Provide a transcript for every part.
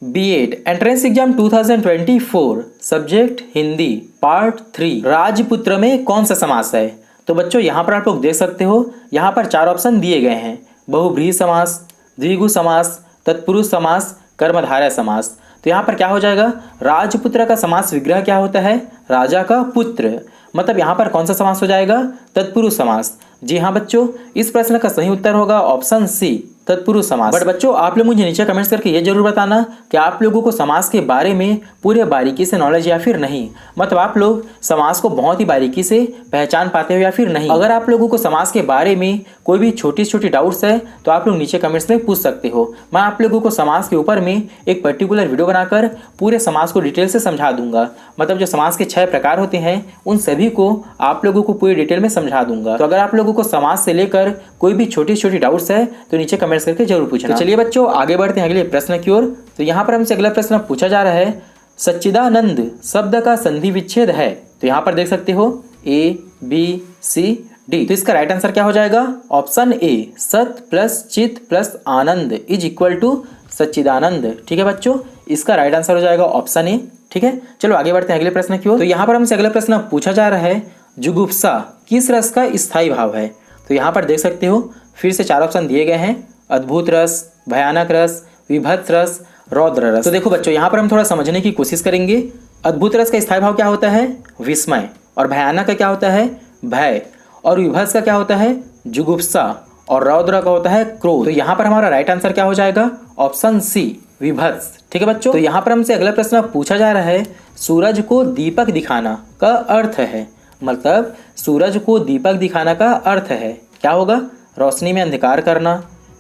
BEd entrance exam 2024 subject Hindi part 3 राजपुत्र में कौन सा समास है। तो बच्चों यहाँ पर आप लोग देख सकते हो, यहाँ पर चार ऑप्शन दिए गए हैं। बहुब्रीहि समास, द्विगु समास, तत्पुरुष समास, कर्मधारय समास। तो यहाँ पर क्या हो जाएगा, राजपुत्र का समास विग्रह क्या होता है, राजा का पुत्र। मतलब यहाँ पर कौन सा समास हो जाएगा, तत्पुरुष समास। जी हाँ बच्चों, इस प्रश्न का सही उत्तर होगा ऑप्शन सी, तत्पुरुष समास। बट बच्चों आप लोग मुझे नीचे कमेंट्स करके ये जरूर बताना कि आप लोगों को समास के बारे में पूरे बारीकी से नॉलेज या फिर नहीं। मतलब आप लोग समास को बहुत ही बारीकी से पहचान पाते हो या फिर नहीं। अगर आप लोगों को समास के बारे में कोई भी छोटी छोटी डाउट्स है तो आप लोग नीचे कमेंट्स में पूछ सकते हो। मैं आप लोगों को समास के ऊपर में एक पर्टिकुलर वीडियो बनाकर पूरे समास को डिटेल से समझा दूंगा। मतलब जो समास के 6 प्रकार होते हैं उन सभी को आप लोगों को पूरी डिटेल में समझा दूंगा। तो अगर आप लोगों को समास से लेकर कोई भी छोटी छोटी डाउट्स है तो नीचे कमेंट्स करके जरूर पूछना। तो चलिए बच्चों आगे बढ़ते हैं अगले प्रश्न की ओर। तो यहाँ पर हमसे अगला प्रश्न पूछा जा रहा है, सच्चिदानंद शब्द का संधि विच्छेद है। तो यहाँ पर देख सकते हो ए बी सी डी। तो इसका राइट आंसर क्या हो जाएगा, ऑप्शन ए, सत प्लस चित प्लस आनंद इज इक्वल टू सच्चिदानंद। ठीक है बच्चों, इसका राइट आंसर हो जाएगा ऑप्शन ए। ठीक है, चलो आगे बढ़ते हैं अगले प्रश्न की ओर। तो यहाँ पर हमसे अगला प्रश्न पूछा जा रहा है, जुगुप्सा किस रस का स्थायी भाव है। तो यहाँ पर देख सकते हो फिर से 4 ऑप्शन दिए गए हैं, अद्भुत रस, भयानक रस, विभत्स रस, रौद्र रस। तो देखो बच्चों यहाँ पर हम थोड़ा समझने की कोशिश करेंगे। अद्भुत रस का स्थायी भाव क्या होता है, विस्मय। और भयानक का क्या होता है, भय। और विभत्स का क्या होता है, जुगुप्सा। और रौद्र का होता है क्रोध। तो यहाँ पर हमारा राइट आंसर क्या हो जाएगा, ऑप्शन सी, विभत्स। ठीक है बच्चों, तो यहाँ पर हमसे अगला प्रश्न पूछा जा रहा है, सूरज को दीपक दिखाना का अर्थ है। मतलब सूरज को दीपक दिखाना का अर्थ है क्या होगा, रोशनी में अंधकार करना,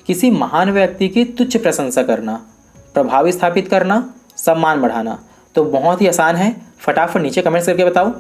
किसी महान व्यक्ति की तुच्छ प्रशंसा करना, प्रभाव स्थापित करना, सम्मान बढ़ाना। तो बहुत ही आसान है, फटाफट नीचे कमेंट्स करके बताओ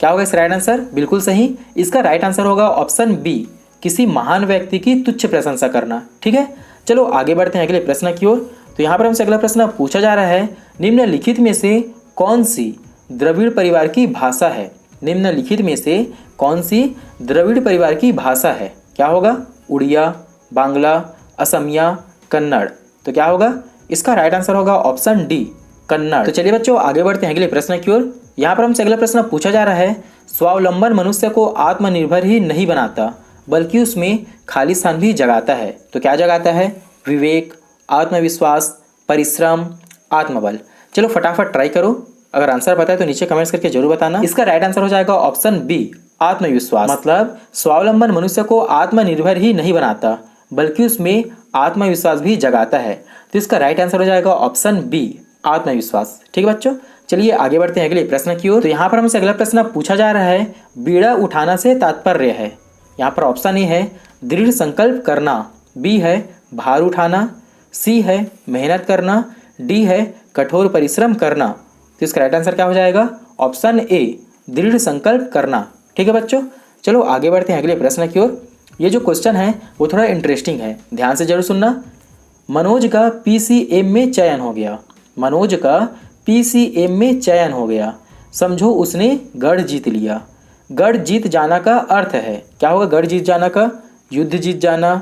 क्या होगा इसका राइट आंसर। बिल्कुल सही, इसका राइट आंसर होगा ऑप्शन बी, किसी महान व्यक्ति की तुच्छ प्रशंसा करना। ठीक है, चलो आगे बढ़ते हैं अगले प्रश्न की ओर। तो यहाँ पर हमसे अगला प्रश्न पूछा जा रहा है, निम्नलिखित में से कौन सी द्रविड़ परिवार की भाषा है। निम्नलिखित में से कौन सी द्रविड़ परिवार की भाषा है। क्या होगा, उड़िया, बांग्ला, असमिया, कन्नड़। तो क्या होगा, इसका राइट आंसर होगा ऑप्शन डी, कन्नड़। तो चलिए बच्चों आगे बढ़ते हैं अगले प्रश्न की ओर। यहाँ पर हमसे अगला प्रश्न पूछा जा रहा है, स्वावलंबन मनुष्य को आत्मनिर्भर ही नहीं बनाता बल्कि उसमें खालिस्तान भी जगाता है। तो क्या जगाता है, विवेक, आत्मविश्वास, परिश्रम, आत्मबल। चलो फटाफट ट्राई करो, अगर आंसर पता है तो नीचे कमेंट्स करके जरूर बताना। इसका राइट आंसर हो जाएगा ऑप्शन बी, आत्मविश्वास। मतलब स्वावलंबन मनुष्य को आत्मनिर्भर ही नहीं बनाता बल्कि उसमें आत्मविश्वास भी जगाता है। तो इसका राइट आंसर हो जाएगा ऑप्शन बी, आत्मविश्वास। ठीक है बच्चों, चलिए आगे बढ़ते हैं अगले प्रश्न की ओर। तो यहाँ पर हमसे अगला प्रश्न पूछा जा रहा है, बीड़ा उठाना से तात्पर्य है। यहाँ पर ऑप्शन ए है दृढ़ संकल्प करना, बी है भार उठाना, सी है मेहनत करना, डी है कठोर परिश्रम करना। तो इसका राइट आंसर क्या हो जाएगा, ऑप्शन ए, दृढ़ संकल्प करना। ठीक है बच्चों, चलो आगे बढ़ते हैं अगले प्रश्न की ओर। ये जो क्वेश्चन है वो थोड़ा इंटरेस्टिंग है, ध्यान से जरूर सुनना। मनोज का पीसीएम में चयन हो गया। मनोज का पीसीएम में चयन हो गया, समझो उसने गढ़ जीत लिया। गढ़ जीत जाना का अर्थ है क्या होगा, गढ़ जीत जाना का, युद्ध जीत जाना,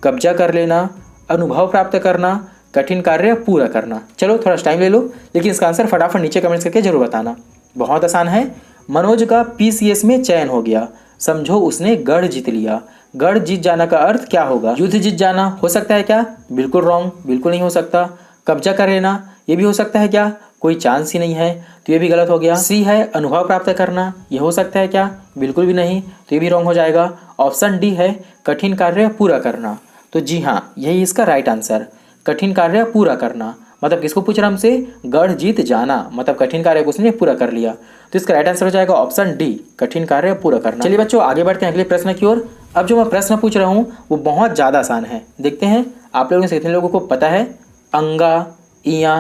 कब्जा कर लेना, अनुभव प्राप्त करना, कठिन कार्य पूरा करना। चलो थोड़ा टाइम ले लो, लेकिन इसका आंसर फटाफट नीचे कमेंट्स करके जरूर बताना। बहुत आसान है, मनोज का पीसीएस में चयन हो गया, समझो उसने गढ़ जीत लिया। गढ़ जीत जाना का अर्थ क्या होगा, युद्ध जीत जाना हो सकता है क्या, बिल्कुल रॉन्ग, बिल्कुल नहीं हो सकता। कब्जा कर लेना ये भी हो सकता है क्या, कोई चांस ही नहीं है, तो ये भी गलत हो गया। सी है अनुभव प्राप्त करना, ये हो सकता है क्या, बिल्कुल भी नहीं, तो ये भी रॉन्ग हो जाएगा। ऑप्शन डी है कठिन कार्य पूरा करना। तो जी हाँ, यही इसका राइट आंसर, कठिन कार्य पूरा करना। मतलब किसको पूछ रहा हमसे, गढ़ जीत जाना, मतलब कठिन कार्य को उसने पूरा कर लिया। तो इसका राइट आंसर हो जाएगा ऑप्शन डी, कठिन कार्य पूरा करना। चलिए बच्चों आगे बढ़ते हैं अगले प्रश्न की ओर। अब जो मैं प्रश्न पूछ रहा हूँ वो बहुत ज़्यादा आसान है, देखते हैं आप लोगों में से कितने लोगों को पता है। अंगा, इया,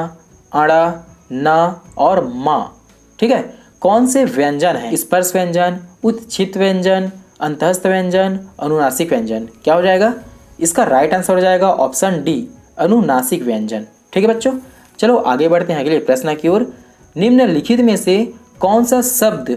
अड़ा, ना और माँ। ठीक है, कौन से व्यंजन है, स्पर्श व्यंजन, उत्क्षिप्त व्यंजन, अंतःस्थ व्यंजन, अनुनासिक व्यंजन। क्या हो जाएगा, इसका राइट आंसर हो जाएगा ऑप्शन डी, अनुनासिक व्यंजन। ठीक है बच्चों, चलो आगे बढ़ते हैं अगले प्रश्न की ओर। निम्नलिखित में से कौन सा शब्द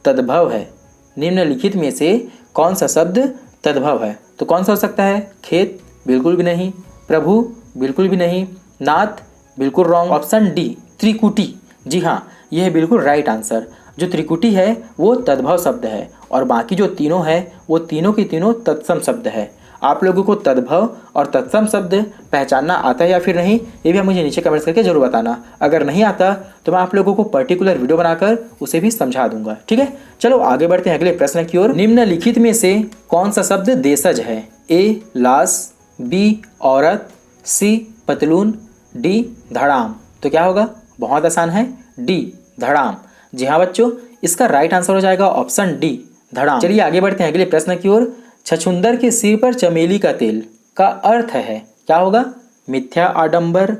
तद्भव है। निम्नलिखित में से कौन सा शब्द तद्भव है। तो कौन सा हो सकता है, खेत, बिल्कुल भी नहीं, प्रभु, बिल्कुल भी नहीं, नाथ, बिल्कुल रॉन्ग। ऑप्शन डी त्रिकुटी, जी हाँ ये है बिल्कुल राइट आंसर। जो त्रिकुटी है वो तद्भव शब्द है और बाकी जो तीनों है वो तीनों की तीनों तत्सम शब्द है। आप लोगों को तद्भव और तत्सम शब्द पहचानना आता है या फिर नहीं, ये भी आप मुझे नीचे कमेंट्स करके जरूर बताना। अगर नहीं आता तो मैं आप लोगों को पर्टिकुलर वीडियो बनाकर उसे भी समझा दूंगा, ठीक है। चलो आगे बढ़ते हैं अगले प्रश्न की ओर। निम्नलिखित में से कौन सा शब्द देशज है? ए लाश, बी औरत, सी पतलून, डी धड़ाम। तो क्या होगा? बहुत आसान है, डी धड़ाम। जी हाँ बच्चों, इसका राइट आंसर हो जाएगा ऑप्शन डी धड़ाम। चलिए आगे बढ़ते हैं अगले प्रश्न की ओर। छछूंदर के सिर पर चमेली का तेल का अर्थ है, क्या होगा? मिथ्या आडंबर,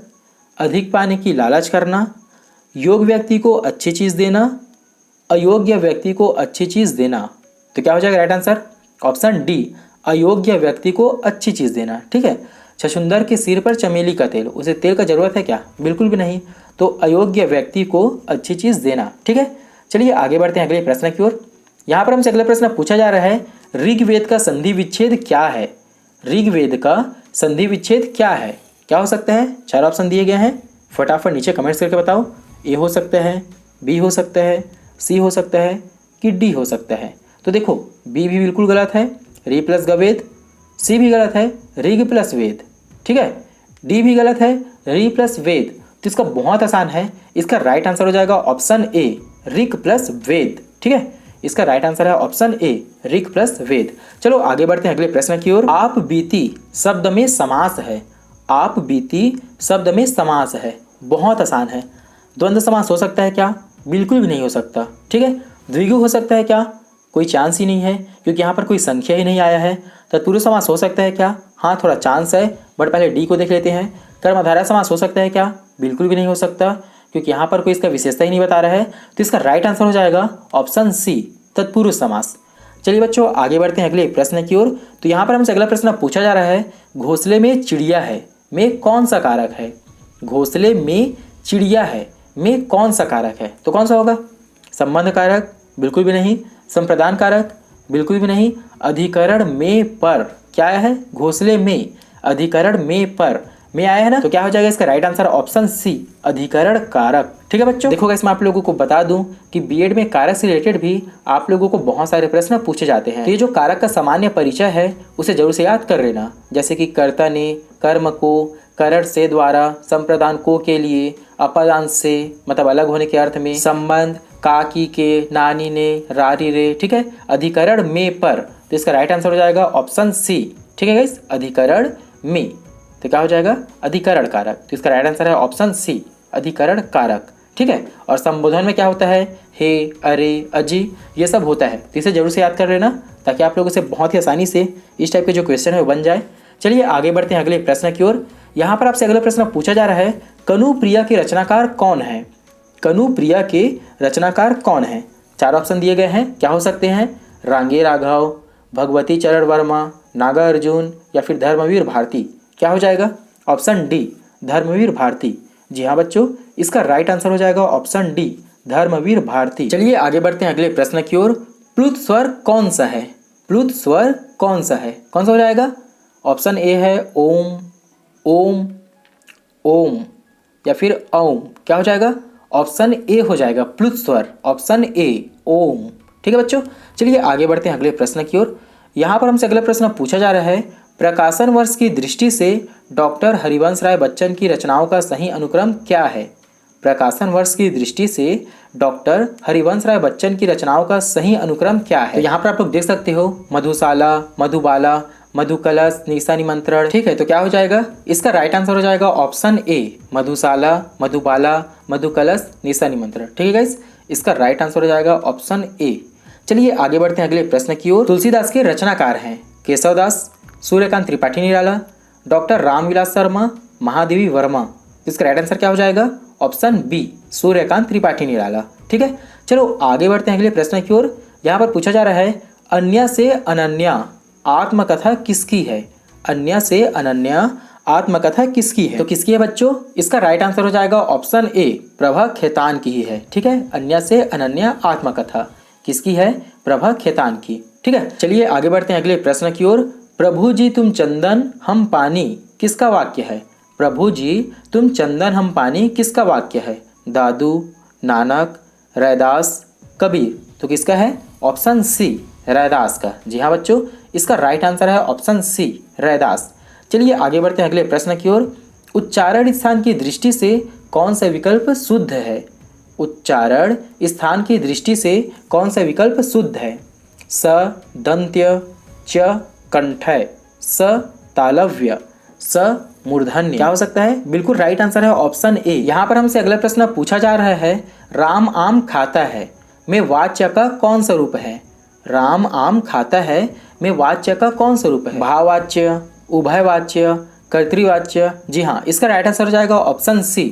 अधिक पाने की लालच करना, योग्य व्यक्ति को अच्छी चीज़ देना, अयोग्य व्यक्ति को अच्छी चीज़ देना। तो क्या हो जाएगा राइट आंसर? ऑप्शन डी अयोग्य व्यक्ति को अच्छी चीज़ देना, ठीक है। छछूंदर के सिर पर चमेली का तेल, उसे तेल का जरूरत है क्या? बिल्कुल भी नहीं। तो अयोग्य व्यक्ति को अच्छी चीज़ देना, ठीक है। चलिए आगे बढ़ते हैं अगले प्रश्न की ओर। यहाँ पर हमसे अगला प्रश्न पूछा जा रहा है, ऋग्वेद का संधि विच्छेद क्या है? ऋग्वेद का संधि विच्छेद क्या है? क्या हो सकता है? 4 ऑप्शन दिए गए हैं, फटाफट नीचे कमेंट्स करके बताओ। ए हो सकता है, बी हो सकता है, सी हो सकता है कि डी हो सकता है। तो देखो बी भी बिल्कुल गलत है, ऋ प्लस गवेद। सी भी गलत है, ऋग प्लस वेद, ठीक है। डी भी गलत है, ऋ प्लस वेद। तो इसका बहुत आसान है, इसका राइट आंसर हो जाएगा ऑप्शन ए ऋग प्लस वेद, ठीक है। इसका राइट आंसर है ऑप्शन ए ऋग प्लस वेद। चलो आगे बढ़ते हैं अगले प्रश्न की ओर। आप बीती शब्द में समास है, आप बीती शब्द में समास है, बहुत आसान है। द्वंद्व समास हो सकता है क्या? बिल्कुल भी नहीं हो सकता, ठीक है। द्विगु हो सकता है क्या? कोई चांस ही नहीं है, क्योंकि यहाँ पर कोई संख्या ही नहीं आया है। तत्पुरुष समास हो सकता है क्या? हाँ थोड़ा चांस है, बट पहले डी को देख लेते हैं। कर्मधारय समास हो सकता है क्या? बिल्कुल भी नहीं हो सकता, क्योंकि यहाँ पर कोई इसका विशेषता ही नहीं बता रहा है। तो इसका राइट आंसर हो जाएगा ऑप्शन सी तत्पुरुष समास। चलिए बच्चों आगे बढ़ते हैं अगले प्रश्न की ओर। तो यहाँ पर हमसे अगला प्रश्न पूछा जा रहा है, घोंसले में चिड़िया है में कौन सा कारक है? घोंसले में चिड़िया है में कौन सा कारक है? तो कौन सा होगा? संबंध कारक? बिल्कुल भी नहीं। संप्रदान कारक? बिल्कुल भी नहीं। अधिकरण में पर क्या आया है? घोंसले में अधिकरण में पर में आया है ना, तो क्या हो जाएगा इसका राइट आंसर? ऑप्शन सी अधिकरण कारक, ठीक है बच्चों। देखो इसमें आप लोगों को बता दूं कि बीएड में कारक से रिलेटेड भी आप लोगों को बहुत सारे प्रश्न पूछे जाते हैं। तो ये जो कारक का सामान्य परिचय है उसे जरूर से याद कर लेना, जैसे कि कर्ता ने, कर्म को, करण से द्वारा, संप्रदान को के लिए, अपदान से मतलब अलग होने के अर्थ में, संबंध, काकी के, नानी ने, रारी रे, ठीक है। अधिकरण में पर, तो इसका राइट आंसर हो जाएगा ऑप्शन सी, ठीक है गाइस, अधिकरण में। तो क्या हो जाएगा? अधिकरण कारक। तो इसका राइट आंसर है ऑप्शन सी अधिकरण कारक, ठीक है। और संबोधन में क्या होता है? हे, अरे, अजी, ये सब होता है। तो इसे जरूर से याद कर लेना, ताकि आप लोगों से बहुत ही आसानी से इस टाइप के जो क्वेश्चन है वो बन जाए। चलिए आगे बढ़ते हैं अगले प्रश्न की ओर। यहाँ पर आपसे अगला प्रश्न पूछा जा रहा है, कनुप्रिया के रचनाकार कौन है? कनुप्रिया के रचनाकार कौन है? 4 ऑप्शन दिए गए हैं, क्या हो सकते हैं? रांगे राघव, भगवती चरण वर्मा, नागार्जुन या फिर धर्मवीर भारती। क्या हो जाएगा? Option d Dharmveer Bharati. जी हाँ बच्चों, इसका राइट आंसर हो जाएगा ऑप्शन डी धर्मवीर भारती। चलिए आगे बढ़ते हैं अगले प्रश्न की ओर। प्लुत स्वर कौन सा है? प्लुत स्वर कौन सा है? कौन सा हो जाएगा? ऑप्शन ए है ओम, ओम, ओम या फिर ओम। क्या हो जाएगा? ऑप्शन ए हो जाएगा प्लुत स्वर, ऑप्शन ए ओम, ठीक है बच्चों। चलिए आगे बढ़ते हैं अगले प्रश्न की ओर। यहाँ पर हमसे अगला प्रश्न पूछा जा रहा है, प्रकाशन वर्ष की दृष्टि से डॉक्टर हरिवंश राय बच्चन की रचनाओं का सही अनुक्रम क्या है? प्रकाशन वर्ष की दृष्टि से डॉक्टर हरिवंश राय बच्चन की रचनाओं का सही अनुक्रम क्या है? तो यहाँ पर आप लोग देख सकते हो, मधुशाला, मधुबाला, मधुकलश, निशा निमंत्रण, ठीक है। तो क्या हो जाएगा? इसका राइट आंसर हो जाएगा ऑप्शन ए मधुशाला, मधुबाला, मधुकलश, निशा निमंत्रण, ठीक है गाइस। इसका राइट आंसर हो जाएगा ऑप्शन ए। चलिए आगे बढ़ते हैं अगले प्रश्न की ओर। तुलसीदास के रचनाकार हैं केशव दास, सूर्यकांत त्रिपाठी निराला, डॉक्टर रामविलास शर्मा, महादेवी वर्मा। इसका राइट आंसर क्या हो जाएगा? ऑप्शन बी सूर्यकांत त्रिपाठी निराला, ठीक है। चलो आगे बढ़ते हैं अगले प्रश्न की ओर। यहाँ पर पूछा जा रहा है, अन्य से अनन्या आत्मकथा किसकी है? अन्य से अनन्या आत्मकथा किसकी है? तो किसकी है बच्चों? इसका राइट आंसर हो जाएगा ऑप्शन ए प्रभा खेतान की ही है, ठीक है। अन्य से अनन्या आत्मकथा किसकी है? प्रभा खेतान की, ठीक है। चलिए आगे बढ़ते हैं अगले प्रश्न की ओर। प्रभु जी तुम चंदन हम पानी किसका वाक्य है? प्रभु जी तुम चंदन हम पानी किसका वाक्य है? दादू, नानक, रैदास, कबीर। तो किसका है? ऑप्शन सी, रैदास का। जी हाँ बच्चों, इसका राइट आंसर है ऑप्शन सी, रैदास। चलिए आगे बढ़ते हैं अगले प्रश्न की ओर। उच्चारण स्थान की दृष्टि से कौन सा विकल्प शुद्ध है? उच्चारण स्थान की दृष्टि से कौन सा विकल्प शुद्ध है? स दंत्य, च कंठय, स तालव्य, स मूर्धन्य। क्या हो सकता है? बिल्कुल राइट आंसर है ऑप्शन ए। यहाँ पर हमसे अगला प्रश्न पूछा जा रहा है, राम आम खाता है में वाच्य का कौन सा रूप है? राम आम खाता है में वाच्य का कौन सा रूप है? भाववाच्य, उभयवाच्य, कर्तृवाच्य। जी हाँ, इसका राइट आंसर हो जाएगा ऑप्शन सी,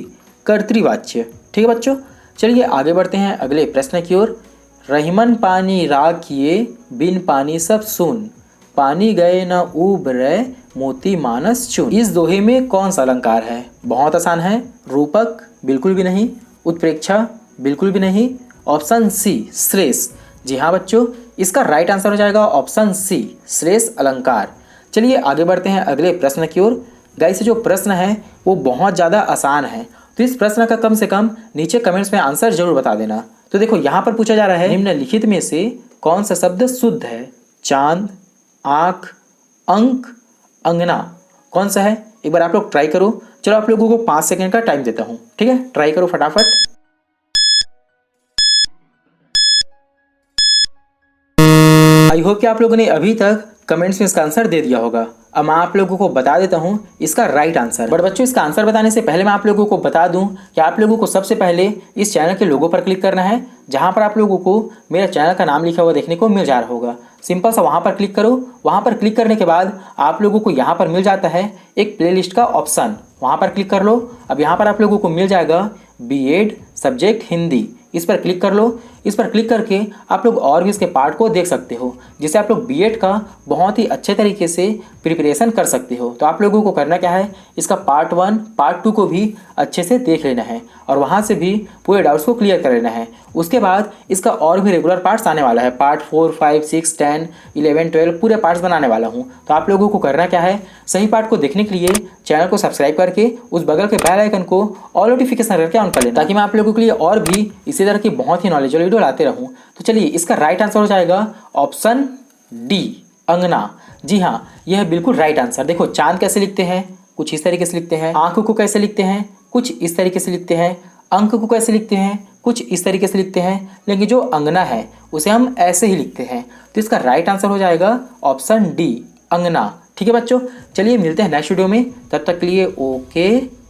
कर्तृवाच्य। ठीक है बच्चों, चलिए आगे बढ़ते हैं अगले प्रश्न की ओर। रहीमन पानी राखिए बिन पानी सब सुन, पानी गए न उबरे मोती मानस चुन। इस दोहे में कौन सा अलंकार है? बहुत आसान है। रूपक बिल्कुल भी नहीं, उत्प्रेक्षा बिल्कुल भी नहीं, ऑप्शन सी, श्रेष। जी हाँ बच्चों, इसका राइट आंसर हो जाएगा ऑप्शन सी, श्रेष अलंकार। चलिए आगे बढ़ते हैं अगले प्रश्न की ओर। गाइस जो प्रश्न है वो बहुत ज़्यादा आसान है, तो इस प्रश्न का कम से कम नीचे कमेंट्स में आंसर जरूर बता देना। तो देखो यहाँ पर पूछा जा रहा है, निम्नलिखित में से कौन सा शब्द शुद्ध है? चांद, आँख, अंक, अंगना। कौन सा है? एक बार आप लोग ट्राई करो। चलो आप लोगों को 5 सेकंड का टाइम देता हूँ, ठीक है? ट्राई करो फटाफट। आई होप कि आप लोगों ने अभी तक कमेंट्स में इसका आंसर दे दिया होगा। अब मैं आप लोगों को बता देता हूँ इसका राइट आंसर। बट बच्चों, इसका आंसर बताने से पहले मैं आप लोगों को बता दूं कि आप लोगों को सबसे पहले इस चैनल के लोगो पर क्लिक करना है, जहाँ पर आप लोगों को मेरा चैनल का नाम लिखा हुआ देखने को मिल जा रहा होगा। सिंपल सा वहाँ पर क्लिक करो। वहाँ पर क्लिक करने के बाद आप लोगों को यहाँ पर मिल जाता है एक प्लेलिस्ट का ऑप्शन, वहाँ पर क्लिक कर लो। अब यहाँ पर आप लोगों को मिल जाएगा B.Ed सब्जेक्ट हिंदी, इस पर क्लिक कर लो। इस पर क्लिक करके आप लोग और भी इसके पार्ट को देख सकते हो, जिससे आप लोग B.Ed का बहुत ही अच्छे तरीके से प्रिपरेशन कर सकते हो। तो आप लोगों को करना क्या है, इसका पार्ट 1 पार्ट 2 को भी अच्छे से देख लेना है और वहाँ से भी पूरे डाउट्स को क्लियर कर लेना है। उसके बाद इसका और भी रेगुलर पार्ट्स आने वाला है, पार्ट 4, 5, 6, 10, 11, 12 पूरे पार्ट्स बनाने वाला हूँ। तो आप लोगों को करना क्या है, सही पार्ट को देखने के लिए चैनल को सब्सक्राइब करके उस बगल के बेल आइकन को ऑल नोटिफिकेशन करके ऑन कर लेना, ताकि मैं आप लोगों के लिए और भी इसी तरह की बहुत ही नॉलेजेबल वीडियो लाते रहूँ। तो चलिए, इसका राइट आंसर हो जाएगा ऑप्शन डी, अंगना। जी हाँ, यह बिल्कुल राइट आंसर। देखो, चांद कैसे लिखते हैं, कुछ इस तरीके से लिखते हैं। आंख को कैसे लिखते हैं, कुछ इस तरीके से लिखते हैं। अंक को कैसे लिखते हैं, कुछ इस तरीके से लिखते हैं। लेकिन जो अंगना है उसे हम ऐसे ही लिखते हैं। तो इसका राइट आंसर हो जाएगा ऑप्शन डी, अंगना। ठीक है बच्चों, चलिए मिलते हैं नेक्स्ट वीडियो में। तब तक के लिए ओके।